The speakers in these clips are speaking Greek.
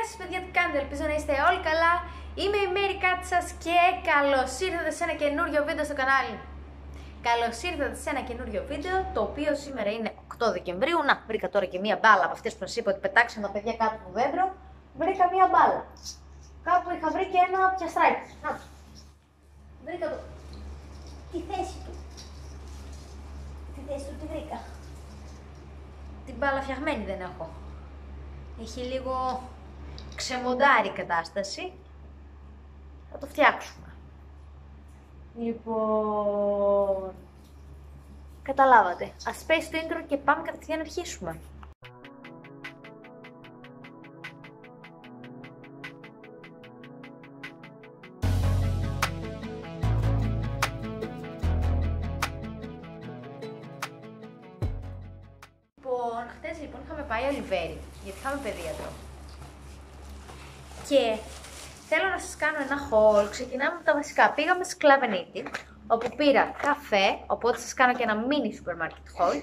σας παιδιά, τι κάνετε, ελπίζω να είστε όλοι καλά. Είμαι η Μέρη Κάτσας και καλώς ήρθατε σε ένα καινούριο βίντεο στο κανάλι. Καλώς ήρθατε σε ένα καινούριο βίντεο, το οποίο σήμερα είναι 8 Δεκεμβρίου. Να, βρήκα τώρα και μία μπάλα από αυτές που σας είπα ότι πετάξαν τα παιδιά κάτω από το δέντρο. Βρήκα μία μπάλα. Κάπου είχα βρει και ένα πιαστράκι. Να, βρήκα το. Τη θέση του. Τη θέση του τη βρήκα. Την μπάλα φτιαγμένη δεν έχω. Έχει λίγο ξεμοντάρει η κατάσταση. Θα το φτιάξουμε. Λοιπόν, καταλάβατε. Ας πέσει το intro και πάμε κατευθείαν να αρχίσουμε. Χτες λοιπόν είχαμε πάει Ολιβέρι, γιατί είχαμε παιδίατρο. Και θέλω να σας κάνω ένα haul. Ξεκινάμε με τα βασικά. Πήγαμε στη Σκλαβενίτη, όπου πήρα καφέ, οπότε σας κάνω και ένα mini supermarket haul.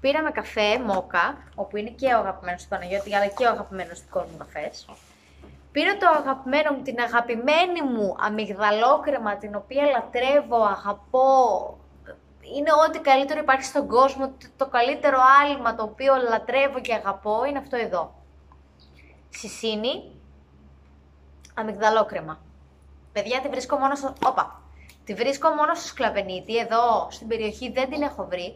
Πήραμε καφέ μόκα, όπου είναι και ο αγαπημένος του Παναγιώτη, αλλά και ο αγαπημένος δικός μου καφές. Πήρα το αγαπημένο μου, την αγαπημένη μου αμυγδαλόκρεμα, την οποία λατρεύω, αγαπώ. Είναι ό,τι καλύτερο υπάρχει στον κόσμο, το καλύτερο άλυμα το οποίο λατρεύω και αγαπώ είναι αυτό εδώ. Σισίνι, αμυγδαλόκρεμα. Παιδιά, τη βρίσκω μόνο στο... Τη βρίσκω μόνο στο Σκλαβενίτη, εδώ στην περιοχή δεν την έχω βρει.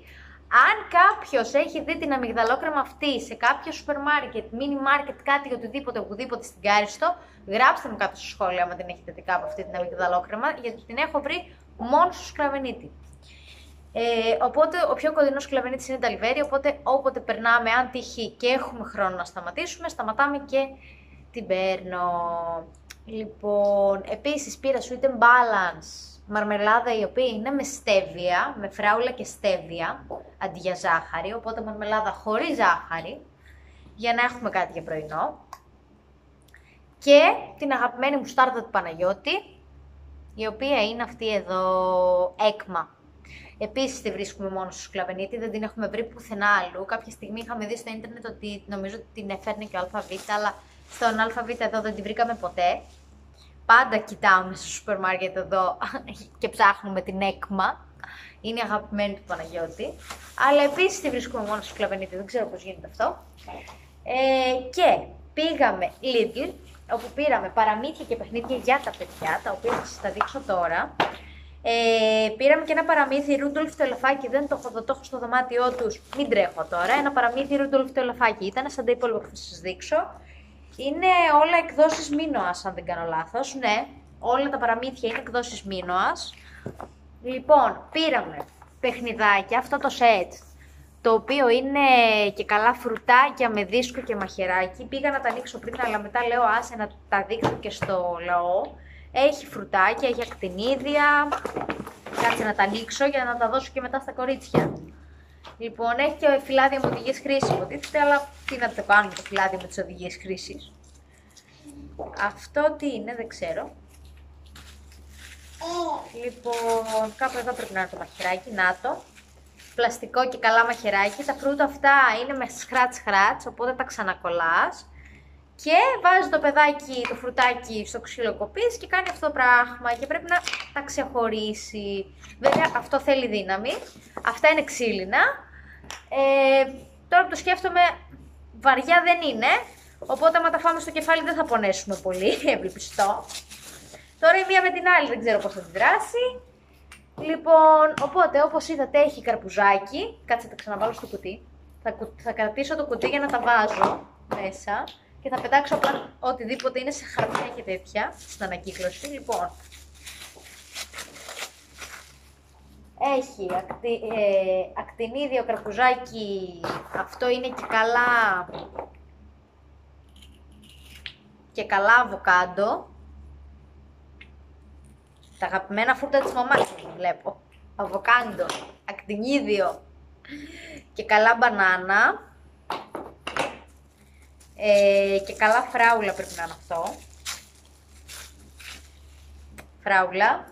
Αν κάποιος έχει δει την αμυγδαλόκρεμα αυτή σε κάποιο σούπερ μάρκετ, mini market, κάτι οτιδήποτε, οπουδήποτε στην Κάριστο, γράψτε μου κάτω στο σχόλιο άμα την έχετε δει κάπου αυτή την αμυγδαλόκρεμα, γιατί την έχω βρει μόνο στο Σκλαβενίτη. Οπότε ο πιο κοντινός Σκλαβενίτης είναι τα Ολιβέρι, οπότε όποτε περνάμε, αν τύχει και έχουμε χρόνο να σταματήσουμε, σταματάμε και την παίρνω. Λοιπόν, επίσης πήρα Sweet and Balance μαρμελάδα, η οποία είναι με στέβια, με φράουλα και στέβια, αντί για ζάχαρη, οπότε μαρμελάδα χωρίς ζάχαρη, για να έχουμε κάτι για πρωινό. Και την αγαπημένη μου στάρτα του Παναγιώτη, η οποία είναι αυτή εδώ, έκμα. Επίσης τη βρίσκουμε μόνο στο Σκλαβενίτη, δεν την έχουμε βρει πουθενά αλλού. Κάποια στιγμή είχαμε δει στο ίντερνετ ότι νομίζω ότι την έφερνε και ο ΑΒ, αλλά στον ΑΒ εδώ δεν την βρήκαμε ποτέ. Πάντα κοιτάμε στο σούπερ μάρκετ εδώ και ψάχνουμε την έκμα. Είναι η αγαπημένη του Παναγιώτη. Αλλά επίσης τη βρίσκουμε μόνο στο Σκλαβενίτη, δεν ξέρω πώς γίνεται αυτό. Και πήγαμε Lidl, όπου πήραμε παραμύθια και παιχνίδια για τα παιδιά, τα οποία θα σας τα δείξω τώρα. Πήραμε και ένα παραμύθι Ρούντολφ το ελαφάκι, δεν το έχω δω, το έχω στο δωμάτιό τους, μην τρέχω τώρα. Ένα παραμύθι Ρούντολφ το ελαφάκι, ήταν σαν τα υπόλοιπα που θα σας δείξω. Είναι όλα εκδόσεις Μίνωας, αν δεν κάνω λάθος. Ναι, όλα τα παραμύθια είναι εκδόσεις Μίνωας. Λοιπόν, πήραμε παιχνιδάκια, αυτό το σετ, το οποίο είναι και καλά φρουτάκια με δίσκο και μαχαιράκι. Πήγα να τα ανοίξω πριν, αλλά μετά λέω άσε να τα δείξω και στο λαό. Έχει φρουτάκια, έχει ακτινίδια. Κάτσε να τα ανοίξω για να τα δώσω και μετά στα κορίτσια. Λοιπόν, έχει και φυλάδια με οδηγίες χρήσης, υποτίθεται, αλλά τι να το κάνουμε το φυλάδιο με τις οδηγίες χρήσης. Αυτό τι είναι, δεν ξέρω. Λοιπόν, κάπου εδώ πρέπει να είναι το μαχαιράκι, να το. Πλαστικό και καλά μαχαιράκι. Τα φρούτα αυτά είναι με σκράτς, οπότε τα ξανακολλάς. Και βάζει το παιδάκι, το φρουτάκι στο ξύλο κοπής και κάνει αυτό το πράγμα και πρέπει να τα ξεχωρίσει. Βέβαια αυτό θέλει δύναμη. Αυτά είναι ξύλινα. Τώρα που το σκέφτομαι, βαριά δεν είναι. Οπότε άμα τα φάμε στο κεφάλι δεν θα πονέσουμε πολύ, ευελπιστώ. Τώρα η μία με την άλλη δεν ξέρω πώς θα αντιδράσει. Λοιπόν, οπότε όπως είδατε έχει καρπουζάκι. Κάτσε τα ξαναβάλω στο κουτί. Θα κρατήσω το κουτί για να τα βάζω μέσα. Και θα πετάξω απλά οτιδήποτε είναι σε χαρτιά και τέτοια στην ανακύκλωση. Λοιπόν, έχει ακτινίδιο, καρπουζάκι, αυτό είναι και καλά αβοκάντο. Τα αγαπημένα φρούτα της μαμάς μου βλέπω. Αβοκάντο, ακτινίδιο και καλά μπανάνα. Και καλά φράουλα πρέπει να είναι αυτό. Φράουλα.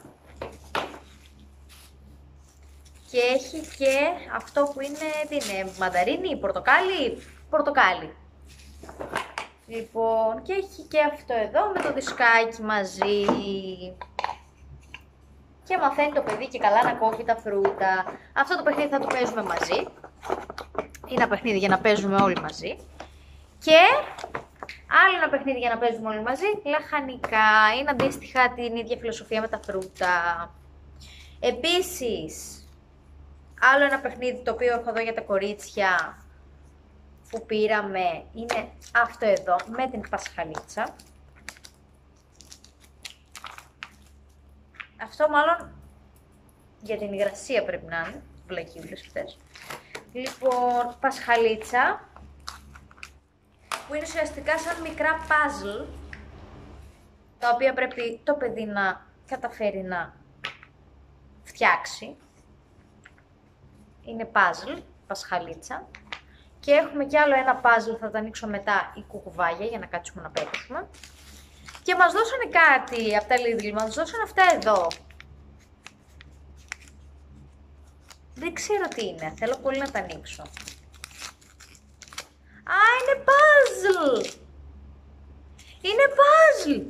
Και έχει και αυτό που είναι, τι είναι, μανταρίνι, πορτοκάλι. Λοιπόν, και έχει και αυτό εδώ με το δισκάκι μαζί. Και μαθαίνει το παιδί και καλά να κόβει τα φρούτα. Αυτό το παιχνίδι θα το παίζουμε μαζί. Είναι ένα παιχνίδι για να παίζουμε όλοι μαζί. Και άλλο ένα παιχνίδι για να παίζουμε όλοι μαζί, λαχανικά. Είναι αντίστοιχα την ίδια φιλοσοφία με τα φρούτα. Επίσης, άλλο ένα παιχνίδι το οποίο έχω εδώ για τα κορίτσια που πήραμε είναι αυτό εδώ με την πασχαλίτσα. Αυτό μάλλον για την υγρασία πρέπει να είναι, βλακίουλες αυτές. Λοιπόν, πασχαλίτσα, που είναι ουσιαστικά σαν μικρά puzzle, τα οποία πρέπει το παιδί να καταφέρει να φτιάξει. Είναι puzzle, πασχαλίτσα. Και έχουμε κι άλλο ένα puzzle, θα το ανοίξω μετά, η κουκουβάγια, για να κάτσουμε να παίξουμε. Και μας δώσανε κάτι από τα Lidl, μας δώσανε αυτά εδώ. Δεν ξέρω τι είναι, θέλω πολύ να τα ανοίξω. Α, είναι puzzle! Είναι puzzle!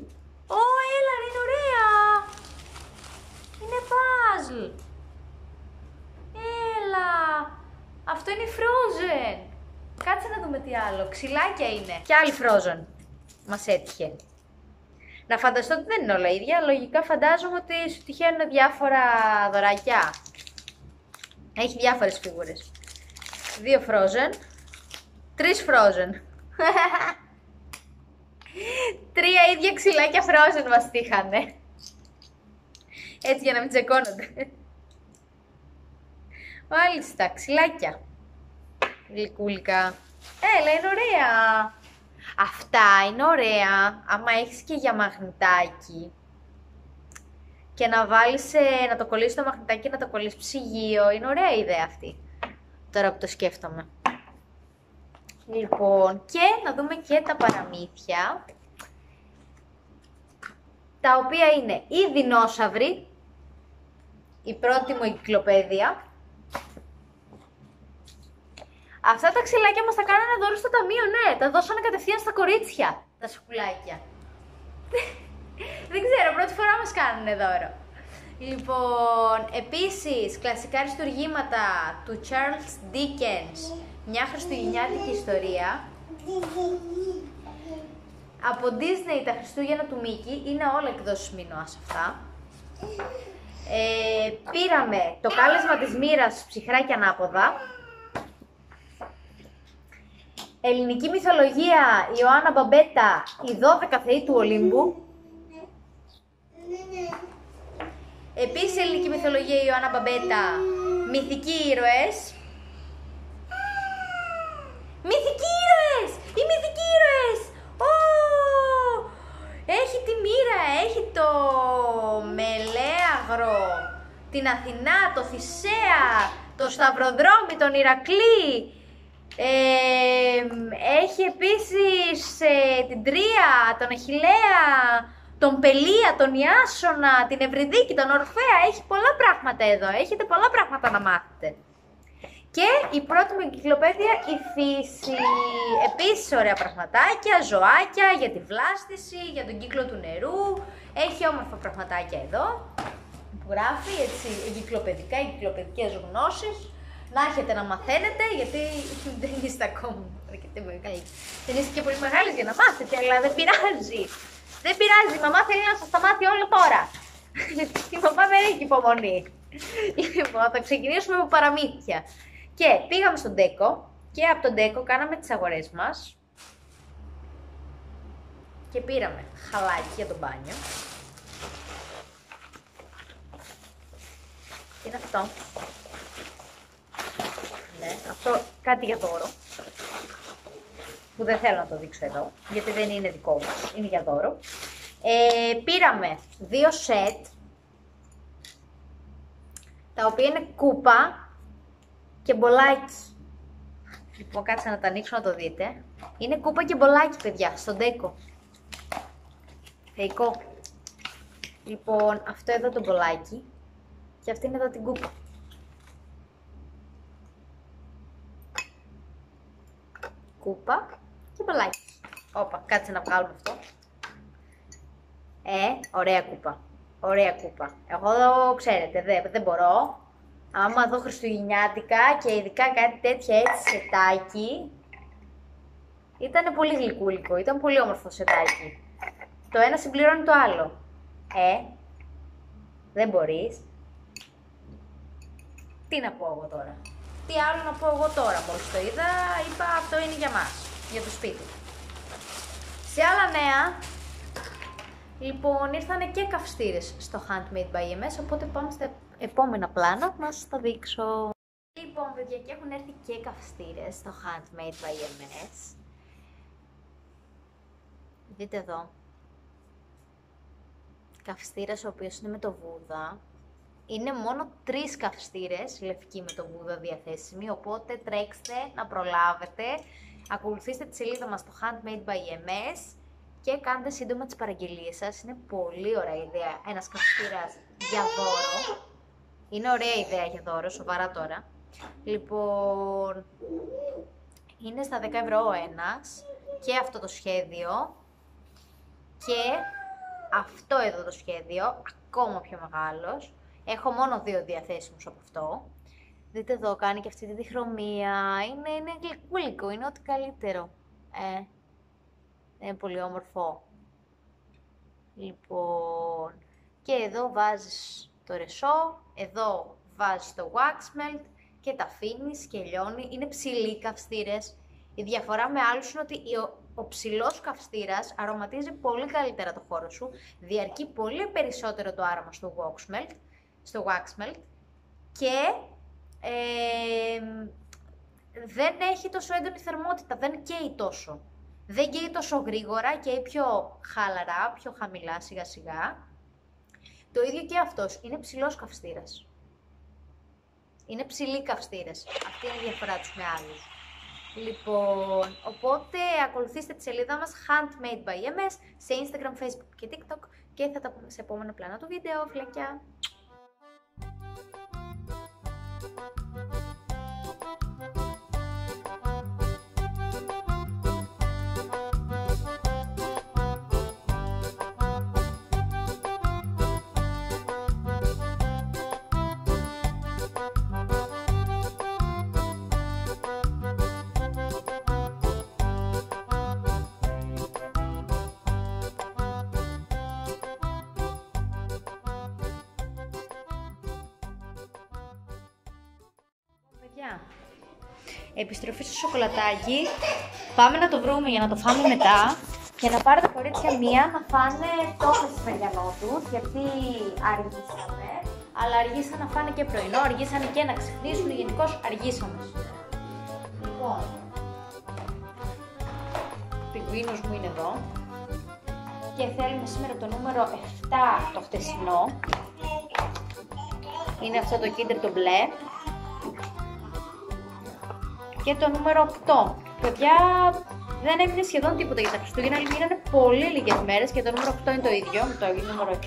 Ω, έλα, είναι ωραία! Είναι puzzle! Έλα! Αυτό είναι frozen! Κάτσε να δούμε τι άλλο. Ξυλάκια είναι. Και άλλη frozen. Μας έτυχε. Να φανταστώ ότι δεν είναι όλα ίδια. Λογικά φαντάζομαι ότι σου τυχαίνουν διάφορα δωράκια. Έχει διάφορες φίγουρες. 2 frozen. 3 frozen. 3 ίδια ξυλάκια frozen μας τύχανε. Έτσι για να μην τσεκώνονται. Μάλιστα, ξυλάκια. Γλυκούλικα. Έλα, είναι ωραία. Αυτά είναι ωραία. Άμα έχεις και για μαγνητάκι. Και να βάλεις, να το κολλήσεις το μαγνητάκι και να το κολλήσεις ψυγείο. Είναι ωραία η ιδέα αυτή. Τώρα που το σκέφτομαι. Λοιπόν, και να δούμε και τα παραμύθια. Τα οποία είναι οι δεινόσαυροι. Η πρώτη μου εγκυκλοπαίδεια. Αυτά τα ξυλάκια μας τα κάνανε δώρο στο ταμείο, ναι. Τα δώσανε κατευθείαν στα κορίτσια, τα σοκουλάκια. Δεν ξέρω, πρώτη φορά μας κάνανε δώρο. Λοιπόν, επίσης, κλασικά αριστουργήματα του Charles Dickens, μια χριστουγεννιάτικη ιστορία. Από Disney τα Χριστούγεννα του Μίκη, είναι όλα εκδόσεις Μινώας αυτά. Πήραμε το κάλεσμα της μοίρας ψυχρά και ανάποδα. Ελληνική μυθολογία, Ιωάννα Μπαμπέτα, οι 12 θεοί του Ολύμπου. Επίσης ελληνική μυθολογία, Ιωάννα Μπαμπέτα, μυθικοί ήρωες. Μυθικοί ήρωες! Οι μυθικοί ήρωες! Έχει τη μοίρα, έχει το Μελέαγρο, την Αθηνά, το Θησέα, το Σταυροδρόμι, τον Ηρακλή. Έχει επίσης την Τρία, τον Αχιλλέα, τον Πελία, τον Ιάσονα, την Ευρυδίκη, τον Ορφέα. Έχει πολλά πράγματα εδώ, έχετε πολλά πράγματα να μάθετε. Και η πρώτη μου εγκυκλοπαίδεια, η Φύση. Επίσης ωραία πραγματάκια, ζωάκια για τη βλάστηση, για τον κύκλο του νερού. Έχει όμορφα πραγματάκια εδώ που γράφει έτσι εγκυκλοπαιδικά, εγκυκλοπαιδικές γνώσεις. Να έχετε να μαθαίνετε, γιατί δεν είστε ακόμα αρκετοί μεγάλοι. Δεν είστε και πολύ μεγάλοι για να μάθετε, αλλά δεν πειράζει. Δεν πειράζει, η μαμά θέλει να σας τα μάθει όλο τώρα. Η μαμά δεν έχει υπομονή. Λοιπόν, θα ξεκινήσουμε από παραμύθια. Και πήγαμε στον Ντέκο και από τον Ντέκο κάναμε τις αγορές μας. Και πήραμε χαλάκι για το μπάνιο. Τι είναι αυτό? Ναι, αυτό κάτι για δώρο. Που δεν θέλω να το δείξω εδώ, γιατί δεν είναι δικό μας, είναι για δώρο. Πήραμε 2 σετ, τα οποία είναι κούπα και μπολάκι. Λοιπόν, κάτσε να τα ανοίξω να το δείτε. Είναι κούπα και μπολάκι, παιδιά, στον Ντέκο. Θεϊκό. Λοιπόν, αυτό εδώ το μπολάκι και αυτή είναι εδώ την κούπα. Κούπα και μπολάκι. Όπα, κάτσε να βγάλουμε αυτό. Ωραία κούπα. Ωραία κούπα. Εγώ ξέρετε, δεν μπορώ. Άμα δω χριστουγεννιάτικα και ειδικά κάτι τέτοια έτσι σετάκι, ήταν πολύ γλυκούλικο, ήταν πολύ όμορφο σετάκι. Το ένα συμπληρώνει το άλλο. Δεν μπορείς. Τι να πω εγώ τώρα. Τι άλλο να πω εγώ τώρα, μόλις το είδα, είπα αυτό είναι για μας, για το σπίτι. Σε άλλα νέα, λοιπόν, ήρθανε και καυστήρες στο Handmade by MS, οπότε πάμε στα επόμενα πλάνα να σας τα δείξω. Λοιπόν, παιδιά, και έχουν έρθει και καυστήρες στο Handmade by MS. Δείτε εδώ. Καυστήρας ο οποίος είναι με το Βούδα. Είναι μόνο 3 καυστήρες λευκοί με το Βούδα διαθέσιμοι, οπότε τρέξτε να προλάβετε. Ακολουθήστε τη σελίδα μας στο Handmade by MS και κάντε σύντομα τις παραγγελίες σας. Είναι πολύ ωραία ιδέα ένας καυστήρας για δώρο. Είναι ωραία ιδέα για δώρο, σοβαρά τώρα. Λοιπόν, είναι στα 10 ευρώ ο ένας και αυτό το σχέδιο και αυτό εδώ το σχέδιο, ακόμα πιο μεγάλος. Έχω μόνο 2 διαθέσιμους από αυτό. Δείτε εδώ, κάνει και αυτή τη διχρωμία. Είναι γλυκούλικο, είναι ό,τι καλύτερο. Είναι πολύ όμορφο. Λοιπόν, και εδώ βάζεις το ρεσό, εδώ βάζεις το wax melt και τα αφήνεις και λιώνει. Είναι ψηλοί καυστήρες. Η διαφορά με άλλους είναι ότι ο ψηλός καυστήρας αρωματίζει πολύ καλύτερα το χώρο σου, διαρκεί πολύ περισσότερο το άρωμα στο wax melt και δεν έχει τόσο έντονη θερμότητα, δεν καίει τόσο. Δεν καίει τόσο γρήγορα, καίει πιο χαλαρά, πιο χαμηλά σιγά σιγά. Το ίδιο και αυτός, είναι ψηλός καυστήρας. Είναι ψηλοί καυστήρες, αυτή είναι η διαφορά τους με άλλους. Λοιπόν, οπότε ακολουθήστε τη σελίδα μας Handmade by MS σε Instagram, Facebook και TikTok και θα τα πούμε σε επόμενο πλάνο του βίντεο. Φιλάκια! Επιστροφή στο σοκολατάκι. Πάμε να το βρούμε για να το φάμε μετά και να πάρω τα κορίτσια μία να φάνε το μεσημεριανό τους, γιατί αργήσαμε, αλλά αργήσαν να φάνε και πρωινό, αργήσαν και να ξυπνήσουν, γενικώς αργήσαμε. Λοιπόν, ο πιγκουίνος μου είναι εδώ και θέλουμε σήμερα το νούμερο 7 το χτεσινό. Είναι αυτό το Kinder το μπλε. Και το νούμερο 8. Παιδιά, δεν έμεινε σχεδόν τίποτα για τα Χριστούγεννα, μείνανε πολύ λίγες μέρες και το νούμερο 8 είναι το ίδιο, με το νούμερο 7.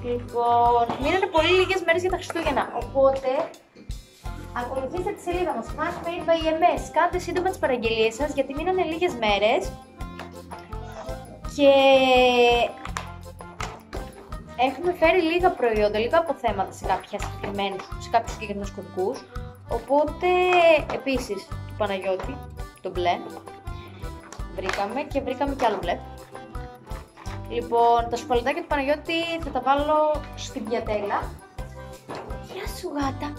Λοιπόν, μείνανε πολύ λίγες μέρες για τα Χριστούγεννα, οπότε ακολουθήστε τη σελίδα μας Handmade by MS, κάντε σύντομα τις παραγγελίες σας γιατί μείνανε λίγες μέρες και έχουμε φέρει λίγα προϊόντα, λίγα αποθέματα σε κάποιους συγκεκριμένους κωδικούς. Οπότε, επίσης, του Παναγιώτη, το μπλε, βρήκαμε και βρήκαμε κι άλλο μπλε. Λοιπόν, τα σοκολατάκια του Παναγιώτη θα τα βάλω στην πιατέλα. Γεια σου γάτα.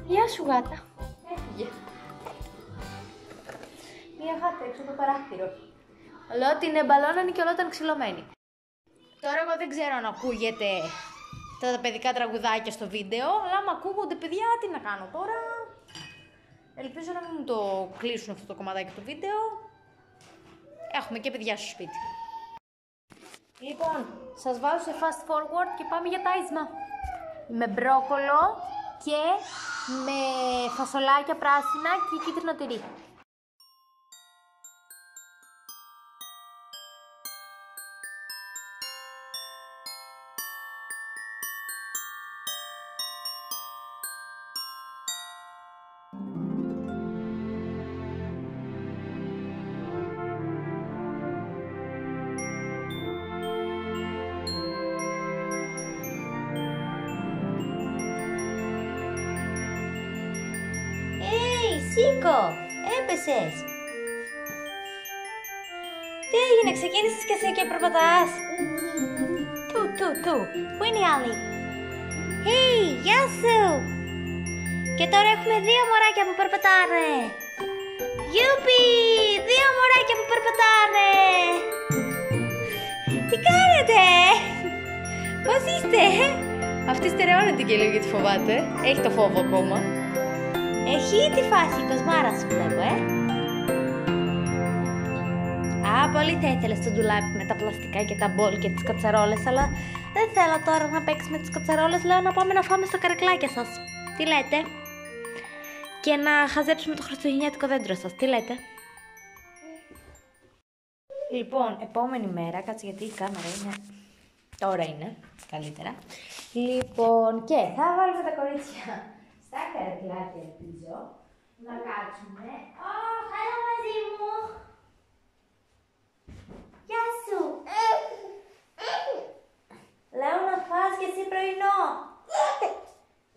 Γεια σου γάτα. Έφυγε. Μία γάτα έξω από το παράθυρο. Λέω την εμπαλώνανε και όλο ήταν ξυλωμένη. Τώρα εγώ δεν ξέρω αν ακούγεται τα παιδικά τραγουδάκια στο βίντεο, αλλά άμα ακούγονται παιδιά, τι να κάνω τώρα. Ελπίζω να μην μου το κλείσουν αυτό το κομματάκι του βίντεο. Έχουμε και παιδιά στο σπίτι. Λοιπόν, σας βάζω σε fast forward και πάμε για τάισμα. Με μπρόκολο και με φασολάκια πράσινα και κίτρινο τυρί. Σήκω, έπεσες. Τι έγινε, ξεκίνησες και εσύ και περπατάς? Πού είναι οι άλλοι? Hey, γεια σου! Και τώρα έχουμε 2 μωράκια που περπατάνε. Γιούπι, 2 μωράκια που περπατάνε. Τι κάνετε? Πώς είστε? Αυτή στερεώνεται και λίγο γιατί φοβάται. Έχει το φόβο ακόμα. Έχει τη φάση, η κοσμάρα σου βλέπω, πολύ θα ήθελες το ντουλάπι με τα πλαστικά και τα μπολ και τις κατσαρόλες, αλλά δεν θέλω τώρα να παίξεις με τις κατσαρόλες. Λέω να πάμε να φάμε στα καρεκλάκια σας. Τι λέτε? Και να χαζέψουμε το χριστουγεννιάτικο δέντρο σας. Τι λέτε? Λοιπόν, επόμενη μέρα, κάτσε γιατί η κάμερα είναι... Τώρα είναι καλύτερα. Λοιπόν, και θα βάλουμε τα κορίτσια στα καρεκλάκια, ελπίζω. Να κάτσουμε. Χαλά μαζί μου! Γεια σου! Λέω να φας και εσύ πρωινό.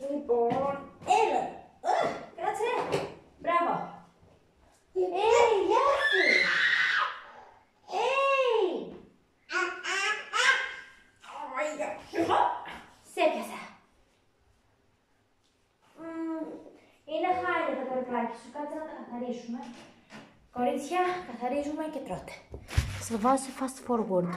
Λοιπόν, έλα. Κάτσε. Μπράβο. Γεια σου. Σε έπιασα. Είναι χάλια το καρεκλάκι σου. Κάτσε να τα καθαρίσουμε. Κορίτσια, καθαρίζουμε και τρώτε. Θα βάζω fast forward.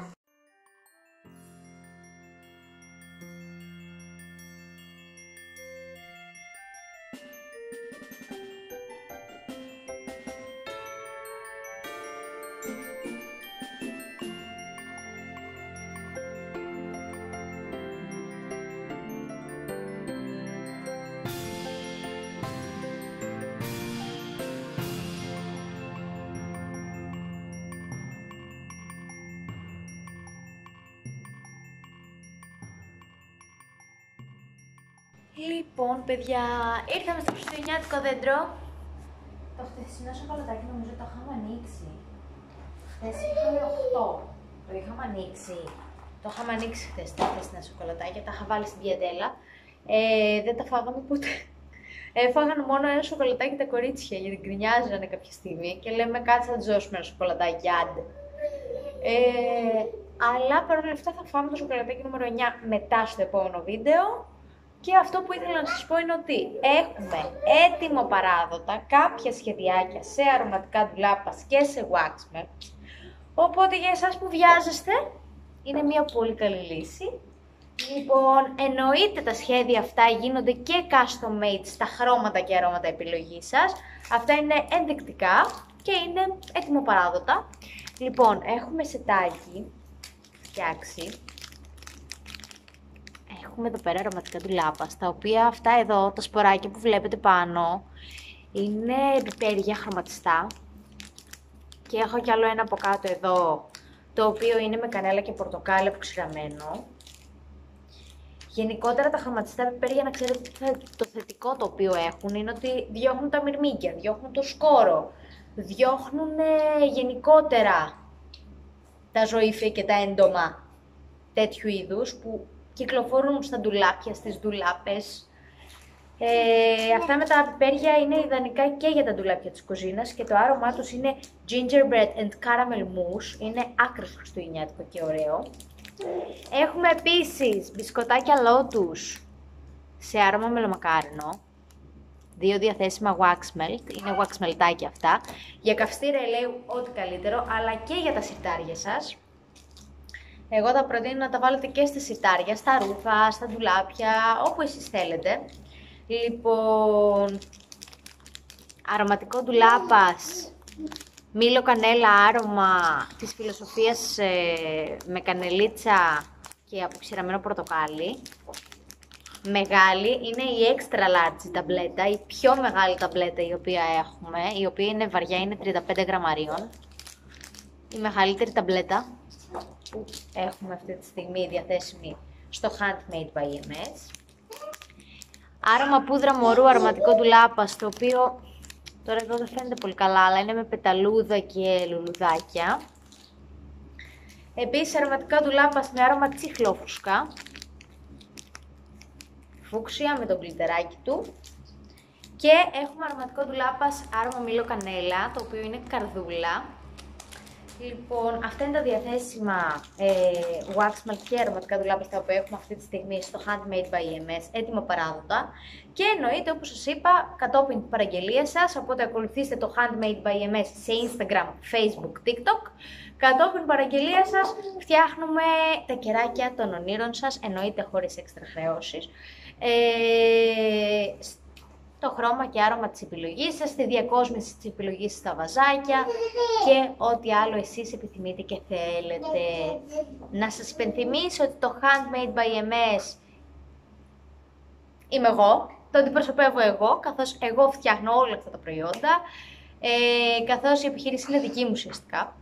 Λοιπόν, παιδιά, ήρθαμε στο χριστουγεννιάτικο δέντρο. Το χθεσινό σοκολατάκι νομίζω το είχαμε ανοίξει. Χθες είχαμε 8. Το είχαμε ανοίξει. Το είχαμε ανοίξει χθες τα χθεσινά σοκολατάκια. Τα είχα βάλει στην πιατέλα. Δεν τα φάγαμε ποτέ. Έφαγαν μόνο ένα σοκολατάκι τα κορίτσια γιατί γκρινιάζανε κάποια στιγμή. Και λέμε κάτσε να τους δώσουμε ένα σοκολατάκι, άντε. Αλλά παρόλα αυτά θα φάμε το σοκολατάκι νούμερο 9 μετά στο επόμενο βίντεο. Και αυτό που ήθελα να σας πω είναι ότι έχουμε έτοιμο παράδοτα κάποια σχεδιάκια σε αρωματικά ντουλάπας και σε wax melt. Οπότε για εσάς που βιάζεστε, είναι μια πολύ καλή λύση. Λοιπόν, εννοείται τα σχέδια αυτά γίνονται και custom made στα χρώματα και αρώματα επιλογής σας. Αυτά είναι ενδεικτικά και είναι έτοιμο παράδοτα. Λοιπόν, έχουμε σετάκι φτιάξει. Έχουμε εδώ πέρα αρωματικά ντουλάπας, τα οποία αυτά εδώ, τα σποράκια που βλέπετε πάνω, είναι πιπέρια χρωματιστά. Και έχω κι άλλο ένα από κάτω εδώ, το οποίο είναι με κανέλα και πορτοκάλι αποξηραμένο. Γενικότερα τα χρωματιστά πιπέρια, να ξέρετε το θετικό το οποίο έχουν, είναι ότι διώχνουν τα μυρμήγκια, διώχνουν το σκόρο, διώχνουν γενικότερα τα ζωήφια και τα έντομα τέτοιου είδους που κυκλοφορούν στα ντουλάπια, στις ντουλάπες. Αυτά με τα πιπέρια είναι ιδανικά και για τα ντουλάπια της κουζίνας και το άρωμά τους είναι gingerbread and caramel mousse. Είναι άκρως χριστουγεννιάτικο και ωραίο. Έχουμε επίσης μπισκοτάκια Lotus σε άρωμα μελομακάρονο. 2 διαθέσιμα wax melt, είναι wax meltάκια αυτά. Για καυστήρα ελαίου ό,τι καλύτερο, αλλά και για τα σιρτάρια σας. Εγώ θα προτείνω να τα βάλετε και στα σιτάρια, στα ρούχα, στα ντουλάπια, όπου εσείς θέλετε. Λοιπόν, αρωματικό ντουλάπας, μήλο κανέλα άρωμα της φιλοσοφίας με κανελίτσα και αποξηραμένο πορτοκάλι. Μεγάλη, είναι η extra large ταμπλέτα, η πιο μεγάλη ταμπλέτα η οποία έχουμε, η οποία είναι βαριά, είναι 35 γραμμαρίων. Η μεγαλύτερη ταμπλέτα που έχουμε αυτή τη στιγμή διαθέσιμη στο Handmade by EMS. Άρωμα πούδρα μωρού, αρωματικό ντουλάπα, το οποίο τώρα εδώ δεν φαίνεται πολύ καλά, αλλά είναι με πεταλούδα και λουλουδάκια. Επίσης αρωματικά ντουλάπα με άρωμα τσιχλόφουσκα, φούξια με το γκλιτεράκι του. Και έχουμε αρωματικό ντουλάπας άρωμα μήλο κανέλα, το οποίο είναι καρδούλα. Λοιπόν, αυτά είναι τα διαθέσιμα wax melt και αρωματικά ντουλάπα τα οποία έχουμε αυτή τη στιγμή στο Handmade by EMS, έτοιμα παράδοτα. Και εννοείται, όπως σας είπα, κατόπιν παραγγελία σας, οπότε ακολουθήστε το Handmade by EMS σε Instagram, Facebook, TikTok. Κατόπιν παραγγελία σας φτιάχνουμε τα κεράκια των ονείρων σας, εννοείται χωρίς έξτρα χρεώσεις. Το χρώμα και άρωμα της επιλογής σας, τη διακόσμηση της επιλογής στα βαζάκια και ό,τι άλλο εσείς επιθυμείτε και θέλετε. Να σας υπενθυμίσω ότι το Handmade by EMS είμαι εγώ, το αντιπροσωπεύω εγώ, καθώς εγώ φτιάχνω όλα αυτά τα προϊόντα, καθώς η επιχείρηση είναι δική μου ουσιαστικά.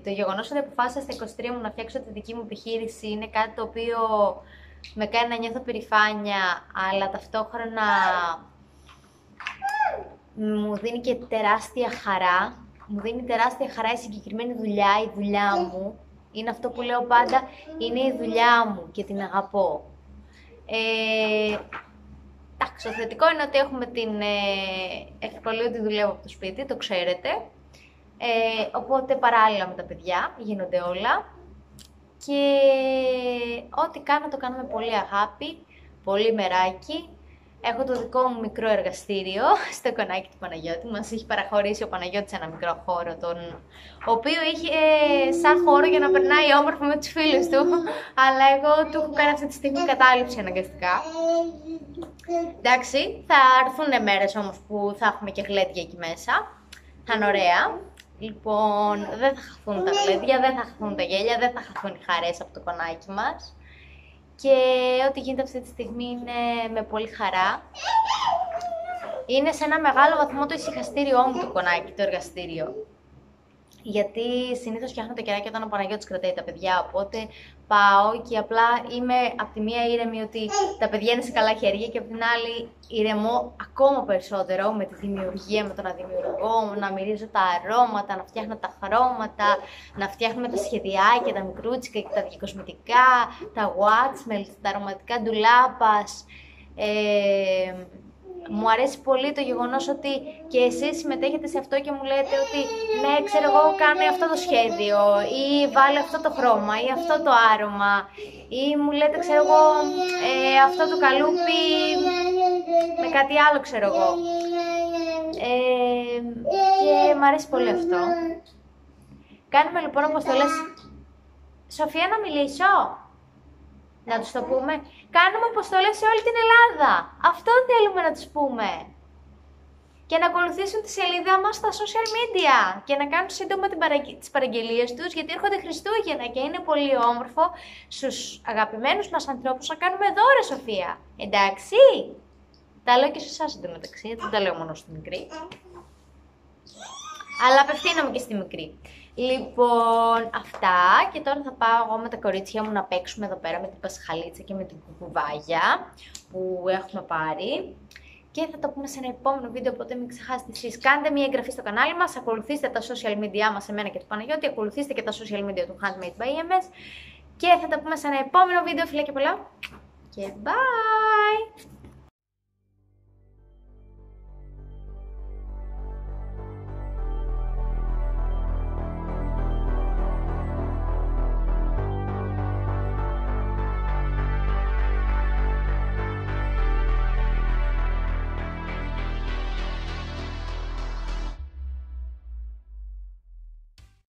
Το γεγονός ότι αποφάσισα στα 23 μου να φτιάξω τη δική μου επιχείρηση είναι κάτι το οποίο με κάνει να νιώθω περηφάνεια, αλλά ταυτόχρονα μου δίνει και τεράστια χαρά. Μου δίνει τεράστια χαρά η συγκεκριμένη δουλειά, η δουλειά μου. Είναι αυτό που λέω πάντα, είναι η δουλειά μου και την αγαπώ. Εντάξει, το θετικό είναι ότι έχουμε την ευκολία ότι δουλεύω από το σπίτι, το ξέρετε. Οπότε παράλληλα με τα παιδιά γίνονται όλα. Και ό,τι κάνω το κάνω με πολύ αγάπη, πολύ μεράκι. Έχω το δικό μου μικρό εργαστήριο στο κονάκι του Παναγιώτη. Μας έχει παραχωρήσει ο Παναγιώτης ένα μικρό χώρο, ο οποίο είχε σαν χώρο για να περνάει όμορφα με τους φίλους του. Αλλά εγώ του έχω κάνει αυτή τη στιγμή κατάληψη αναγκαστικά. Εντάξει, θα έρθουν μέρες όμως που θα έχουμε και γλέντια εκεί μέσα. Θα είναι ωραία. Λοιπόν, δεν θα χαθούν τα γλέντια, δεν θα χαθούν τα γέλια, δεν θα χαθούν οι χαρές από το κονάκι μας. Και ό,τι γίνεται αυτή τη στιγμή είναι με πολύ χαρά. Είναι σε ένα μεγάλο βαθμό το ησυχαστήριό μου το κονάκι, το εργαστήριο. Γιατί συνήθως φτιάχνω τα κεράκια όταν ο Παναγιώτης κρατάει τα παιδιά, οπότε πάω και απλά είμαι από τη μία ήρεμη ότι τα παιδιά είναι σε καλά χέρια και από την άλλη ηρεμώ ακόμα περισσότερο με τη δημιουργία, με το να δημιουργώ, να μυρίζω τα αρώματα, να φτιάχνω τα χρώματα, να φτιάχνουμε τα σχεδιάκια, τα μικρούτσικα και τα διακοσμητικά, τα wax melt, τα αρωματικά ντουλάπας. Μου αρέσει πολύ το γεγονός ότι και εσείς συμμετέχετε σε αυτό και μου λέτε ότι ναι, ξέρω εγώ, κάνε αυτό το σχέδιο ή βάλε αυτό το χρώμα ή αυτό το άρωμα ή μου λέτε, ξέρω εγώ, αυτό το καλούπι με κάτι άλλο, ξέρω εγώ. Και μου αρέσει πολύ αυτό. Κάνουμε λοιπόν αποστολές. Σοφία, να μιλήσω. Να τους το πούμε. Κάνουμε αποστολές σε όλη την Ελλάδα. Αυτό θέλουμε να τους πούμε. Και να ακολουθήσουν τη σελίδα μας στα social media. Και να κάνουν σύντομα τις παραγγελίες τους, γιατί έρχονται Χριστούγεννα και είναι πολύ όμορφο στους αγαπημένους μας ανθρώπους να κάνουμε δώρα, Σοφία. Εντάξει. Τα λέω και σε εσάς εντωμεταξύ, δεν τα λέω μόνο στη μικρή. Αλλά απευθύνομαι και στη μικρή. Λοιπόν, αυτά, και τώρα θα πάω εγώ με τα κορίτσια μου να παίξουμε εδώ πέρα με την πασχαλίτσα και με την κουκουβάγια που έχουμε πάρει. Και θα το πούμε σε ένα επόμενο βίντεο, οπότε μην ξεχάσετε εσείς. Κάντε μια εγγραφή στο κανάλι μας, ακολουθήστε τα social media μας, εμένα και του Παναγιώτη, ακολουθήστε και τα social media του Handmade by EMS. Και θα τα πούμε σε ένα επόμενο βίντεο, φιλιά και πολλά. Και bye!